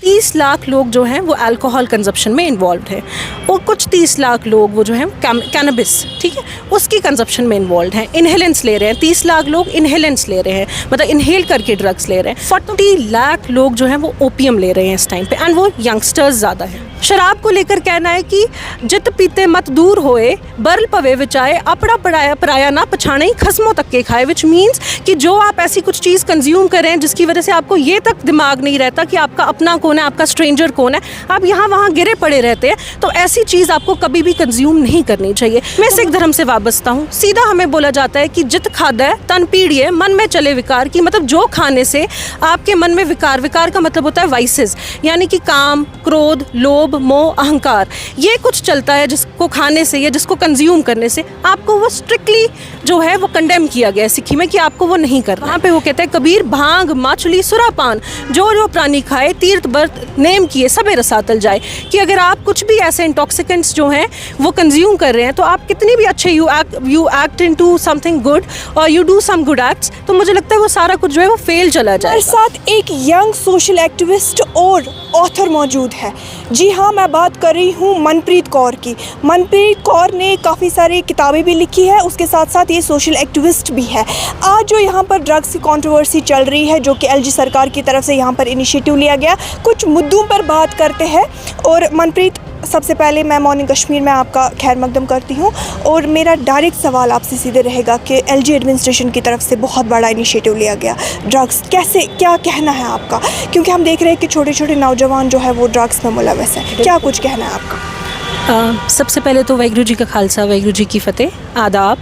30 लाख लोग जो हैं वो अल्कोहल कंजप्शन में इन्वॉल्व हैं, और कुछ 30 लाख लोग वो जो हैं कैनबिस, ठीक है, उसकी कंजप्शन में इन्वॉल्व हैं, इनहेलेंट्स ले रहे हैं। 30 लाख लोग इनहेलेंट्स ले रहे हैं, मतलब इनहेल करके ड्रग्स ले रहे हैं। 40 लाख लोग जो हैं वो ओपियम ले रहे हैं इस टाइम पे, एंड वो यंगस्टर्स ज़्यादा हैं। शराब को लेकर कहना है कि जित पीते मत दूर होए, बरल पवे विचाए, अपना पराया पराया ना पछाने ही खस्मों तक के खाए, विच मीन्स कि जो आप ऐसी कुछ चीज़ कंज्यूम करें जिसकी वजह से आपको ये तक दिमाग नहीं रहता कि आपका अपना कौन है, आपका स्ट्रेंजर कौन है, आप यहाँ वहाँ गिरे पड़े रहते हैं, तो ऐसी चीज़ आपको कभी भी कंज्यूम नहीं करनी चाहिए। मैं सिख धर्म से वाबस्ता हूँ। सीधा हमें बोला जाता है कि जित खादा है तन पीड़िए, मन में चले विकार की, मतलब जो खाने से आपके मन में विकार का मतलब होता है वाइसेस, यानी कि काम, क्रोध, लोभ, मोह, अहंकार, ये कुछ चलता है जिसको खाने से या जिसको कंज्यूम करने से आपको वो स्ट्रिक्टली जो है वो कंडेम किया गया है सिक्की में कि आपको वो नहीं करना। वहाँ पे वो कहते हैं कबीर भांग मछली सुरापान जो प्राणी खाए, तीर्थ बर्त नेम किए सबे रसातल जाए, कि अगर आप कुछ भी ऐसे इंटॉक्सिकेंट्स जो हैं वो कंज्यूम कर रहे हैं तो आप कितनी भी अच्छे you act into something good और you do some good acts, तो मुझे लगता है वो सारा कुछ जो है वो फेल चला जाए। हमारे साथ एक यंग सोशल एक्टिविस्ट और ऑथर मौजूद है। जी हाँ, मैं बात कर रही हूँ मनप्रीत कौर की। मनप्रीत कौर ने काफ़ी सारी किताबें भी लिखी है, उसके साथ साथ ये सोशल एक्टिविस्ट भी है। आज जो यहाँ पर ड्रग्स की कंट्रोवर्सी चल रही है, जो कि एलजी सरकार की तरफ से यहाँ पर इनिशिएटिव लिया गया, कुछ मुद्दों पर बात करते हैं। और मनप्रीत, सबसे पहले मैं मॉर्निंग कश्मीर में आपका खैर मकदम करती हूँ, और मेरा डायरेक्ट सवाल आपसे सीधे रहेगा कि एलजी एडमिनिस्ट्रेशन की तरफ से बहुत बड़ा इनिशिएटिव लिया गया ड्रग्स, कैसे, क्या कहना है आपका? क्योंकि हम देख रहे हैं कि छोटे छोटे नौजवान जो है वो ड्रग्स में मुलव्वस है, क्या कुछ कहना है आपका? सबसे पहले तो वाहिगुरू जी का खालसा, वाहिगुरू जी की फ़तेह, आदाब।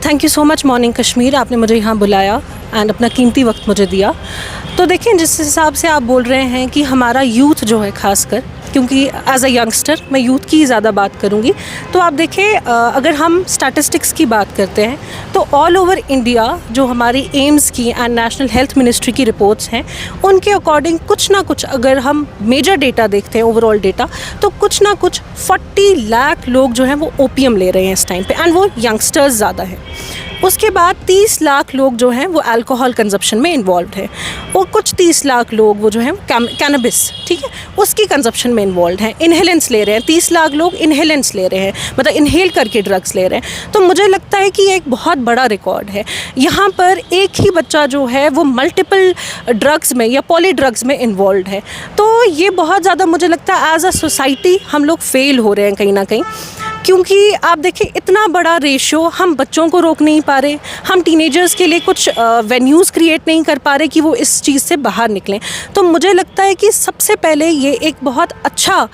Thank you so much morning Kashmir, आपने मुझे यहाँ बुलाया एंड अपना कीमती वक्त मुझे दिया। तो देखें, जिस हिसाब से आप बोल रहे हैं कि हमारा यूथ जो है, ख़ासकर क्योंकि एज अ यंगस्टर मैं यूथ की ज़्यादा बात करूँगी, तो आप देखें अगर हम स्टैटिस्टिक्स की बात करते हैं तो ऑल ओवर इंडिया जो हमारी एम्स की एंड नेशनल हेल्थ मिनिस्ट्री की रिपोर्ट्स हैं, उनके अकॉर्डिंग कुछ ना कुछ, अगर हम मेजर डेटा देखते हैं, ओवरऑल डेटा, तो कुछ ना कुछ 40 लाख लोग जो हैं वो ओपियम ले रहे हैं इस टाइम पे, एंड वो यंगस्टर्स ज़्यादा हैं। उसके बाद 30 लाख लोग जो हैं वो अल्कोहल कंजप्शन में इन्वॉल्व हैं, और कुछ 30 लाख लोग वो जो हैं कैनबिस, ठीक है, उसकी कंजप्शन में इन्वॉल्व हैं, इनहेलेंट्स ले रहे हैं। 30 लाख लोग इनहेलेंट्स ले रहे हैं, मतलब इनहेल करके ड्रग्स ले रहे हैं। तो मुझे लगता है कि ये एक बहुत बड़ा रिकॉर्ड है। यहाँ पर एक ही बच्चा जो है वो मल्टीपल ड्रग्स में या पॉली ड्रग्स में इन्वॉल्व है, तो ये बहुत ज़्यादा मुझे लगता है एज अ सोसाइटी हम लोग फेल हो रहे हैं कहीं ना कहीं। क्योंकि आप देखिए, इतना बड़ा रेशो, हम बच्चों को रोक नहीं पा रहे, हम टीनेजर्स के लिए कुछ वेन्यूज़ क्रिएट नहीं कर पा रहे कि वो इस चीज़ से बाहर निकलें। तो मुझे लगता है कि सबसे पहले ये एक बहुत अच्छा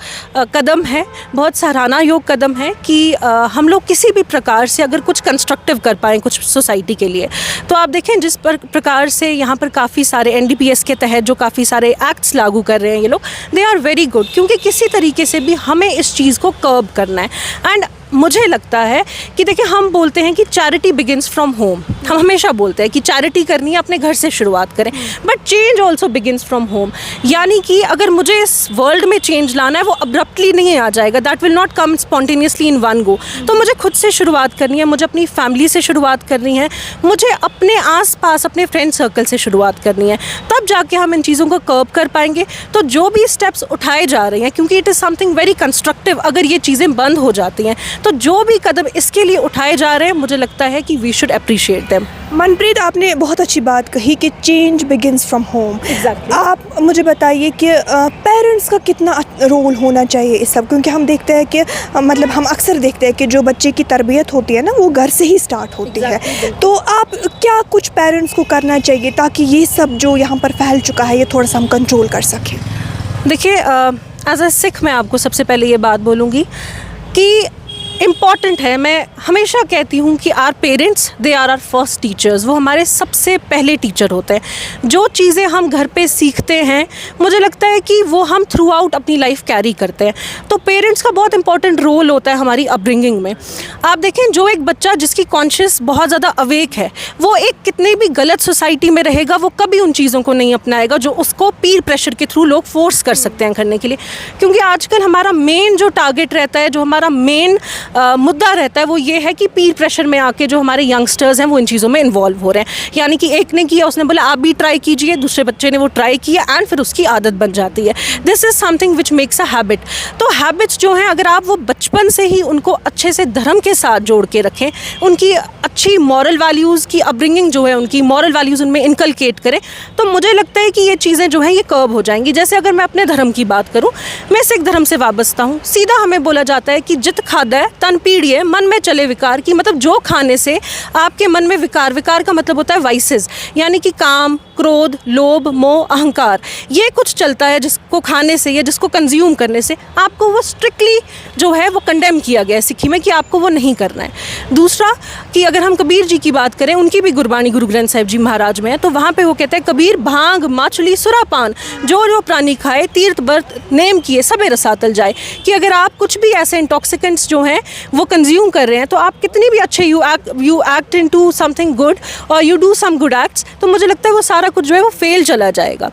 कदम है, बहुत सराहना योग कदम है कि हम लोग किसी भी प्रकार से अगर कुछ कंस्ट्रक्टिव कर पाएँ कुछ सोसाइटी के लिए। तो आप देखें जिस प्रकार से यहाँ पर काफ़ी सारे NDPS के तहत जो काफ़ी सारे एक्ट्स लागू कर रहे हैं ये लोग, दे आर वेरी गुड, क्योंकि किसी तरीके से भी हमें इस चीज़ को कर्ब करना है। एंड मुझे लगता है कि देखिए, हम बोलते हैं कि चैरिटी बिगिंस फ्रॉम होम, हम हमेशा बोलते हैं कि चैरिटी करनी है अपने घर से शुरुआत करें, but change also begins from home. यानी कि अगर मुझे इस वर्ल्ड में चेंज लाना है वो अब्रप्टली नहीं आ जाएगा, that will not come spontaneously in one go. तो मुझे खुद से शुरुआत करनी है, मुझे अपनी फैमिली से शुरुआत करनी है, मुझे अपने आसपास अपने फ्रेंड सर्कल से शुरुआत करनी है, तब जाके हम इन चीज़ों को कर्ब कर पाएंगे। तो जो भी स्टेप्स उठाए जा रहे हैं, क्योंकि it is something very constructive, अगर ये चीज़ें बंद हो जाती हैं तो जो भी कदम इसके लिए उठाए जा रहे हैं, मुझे लगता है कि we should appreciate them. Manpreet, आपने बहुत अच्छी बात कही कि change begins from home. Exactly. आप मुझे बताइए कि पेरेंट्स का कितना रोल होना चाहिए इस सब, क्योंकि हम देखते हैं कि मतलब हम अक्सर देखते हैं कि जो बच्चे की तरबियत होती है ना, वो घर से ही स्टार्ट होती है। तो आप क्या कुछ पेरेंट्स को करना चाहिए ताकि ये सब जो यहाँ पर फैल चुका है ये थोड़ा सा हम कंट्रोल कर सकें? देखिए, एज अ सिख मैं आपको सबसे पहले ये बात बोलूँगी कि इम्पॉर्टेंट है, मैं हमेशा कहती हूँ कि our parents they are first teachers, वो हमारे सबसे पहले टीचर होते हैं। जो चीज़ें हम घर पे सीखते हैं, मुझे लगता है कि वो हम थ्रू आउट अपनी लाइफ कैरी करते हैं। तो पेरेंट्स का बहुत इंपॉर्टेंट रोल होता है हमारी अपब्रिंगिंग में। आप देखें, जो एक बच्चा जिसकी कॉन्शियस बहुत ज़्यादा अवेक है, वो एक कितने भी गलत सोसाइटी में रहेगा, वो कभी उन चीज़ों को नहीं अपनाएगा जो उसको पीर प्रेशर के थ्रू लोग फोर्स कर सकते हैं करने के लिए। क्योंकि आजकल हमारा मेन जो टारगेट रहता है, जो हमारा मेन मुद्दा रहता है वो ये है कि पीर प्रेशर में आके जो हमारे यंगस्टर्स हैं वो इन चीज़ों में इन्वॉल्व हो रहे हैं। यानी कि एक ने किया, उसने बोला आप भी ट्राई कीजिए, दूसरे बच्चे ने वो ट्राई किया एंड फिर उसकी आदत बन जाती है। This is something which makes a habit. तो हैबिट्स जो हैं अगर आप वो बचपन से ही उनको अच्छे से धर्म के साथ जोड़ के रखें, उनकी अच्छी मॉरल वैल्यूज़ की अपब्रिंगिंग जो है, उनकी मॉरल वैल्यूज़ उनमें इनकलकेट करें, तो मुझे लगता है कि ये चीज़ें जो हैं ये कर्ब हो जाएंगी। जैसे अगर मैं अपने धर्म की बात करूं, मैं सिख धर्म से वाबस्ता हूं। सीधा हमें बोला जाता है कि जित खादा है तन पीड़िए, मन में चले विकार की, मतलब जो खाने से आपके मन में विकार, विकार का मतलब होता है वाइसेस, यानी कि काम, क्रोध, लोभ, मोह, अहंकार, ये कुछ चलता है जिसको खाने से या जिसको कंज्यूम करने से आपको वो स्ट्रिक्टली जो है वो कंडेम किया गया है सिक्की में कि आपको वो नहीं करना है। दूसरा कि अगर हम कबीर जी की बात करें, उनकी भी गुरबाणी गुरु ग्रंथ साहिब जी महाराज में है, तो वहाँ पे वो कहते हैं कबीर भांग मछली सुरापान जो जो प्राणी खाए तीर्थ बर्त नेम किए सबे रसातल जाए। कि अगर आप कुछ भी ऐसे इंटॉक्सिकेंट्स जो हैं वो कंज्यूम कर रहे हैं तो आप कितनी भी अच्छे you act into something good और you do some good acts, तो मुझे लगता है वो सारा कुछ जो है वो फेल चला जाएगा।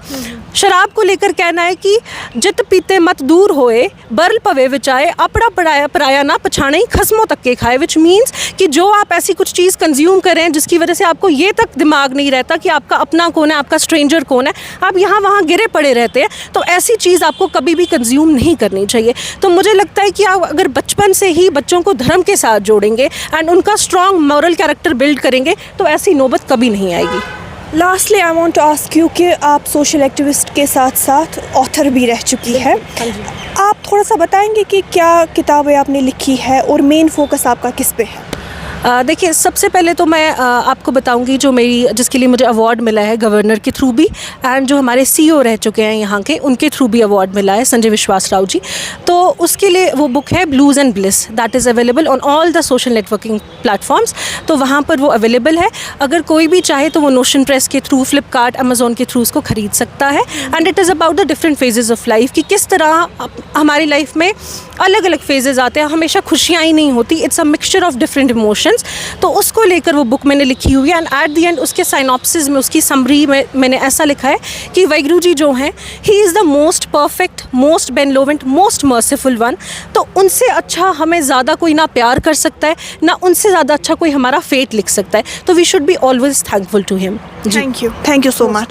शराब को लेकर कहना है कि जित पीते मत दूर होए, बरल पवे विचाए, अपड़ा पड़ाया पराया ना पछाने, खस्मों तक के खाए। विच मीन्स कि जो आप ऐसी कुछ चीज़ कंज्यूम करें जिसकी वजह से आपको ये तक दिमाग नहीं रहता कि आपका अपना कौन है, आपका स्ट्रेंजर कौन है, आप यहाँ वहाँ गिरे पड़े रहते हैं, तो ऐसी चीज़ आपको कभी भी कंज्यूम नहीं करनी चाहिए। तो मुझे लगता है कि आप अगर बचपन से ही बच्चों को धर्म के साथ जोड़ेंगे एंड उनका स्ट्रॉन्ग मॉरल कैरेक्टर बिल्ड करेंगे तो ऐसी नौबत कभी नहीं आएगी। Lastly I want to ask you कि आप सोशल एक्टिविस्ट के साथ साथ ऑथर भी रह चुकी है। आप थोड़ा सा बताएंगे कि क्या किताबें आपने लिखी है और मेन फोकस आपका किस पे है? देखिए, सबसे पहले तो मैं आपको बताऊंगी जो जिसके लिए मुझे अवार्ड मिला है गवर्नर के थ्रू भी, एंड जो हमारे CEO रह चुके हैं यहाँ के, उनके थ्रू भी अवार्ड मिला है, संजय विश्वास राव जी। तो उसके लिए वो बुक है blues and bliss, that is available on all the social networking platforms. तो वहाँ पर वो अवेलेबल है। अगर कोई भी चाहे तो वो नोशन प्रेस के थ्रू, फ्लिपकार्ट, अमेजोन के थ्रू उसको ख़रीद सकता है। And it is about the different phases of life कि किस तरह हमारी लाइफ में अलग अलग फेजेज़ आते हैं, हमेशा खुशियाँ ही नहीं होती, it's a mixture of different emotions. तो उसको लेकर वो बुक मैंने लिखी हुई है। एंड एट द एंड उसके साइनॉप्सिस में, उसकी समरी में मैंने ऐसा लिखा है कि वाहिगुरु जी जो हैं, he is the most perfect, most benevolent, most merciful one. तो उनसे अच्छा हमें ज़्यादा कोई ना प्यार कर सकता है, ना उनसे ज़्यादा अच्छा कोई हमारा फेट लिख सकता है। तो we should be always thankful to him. Thank you so much.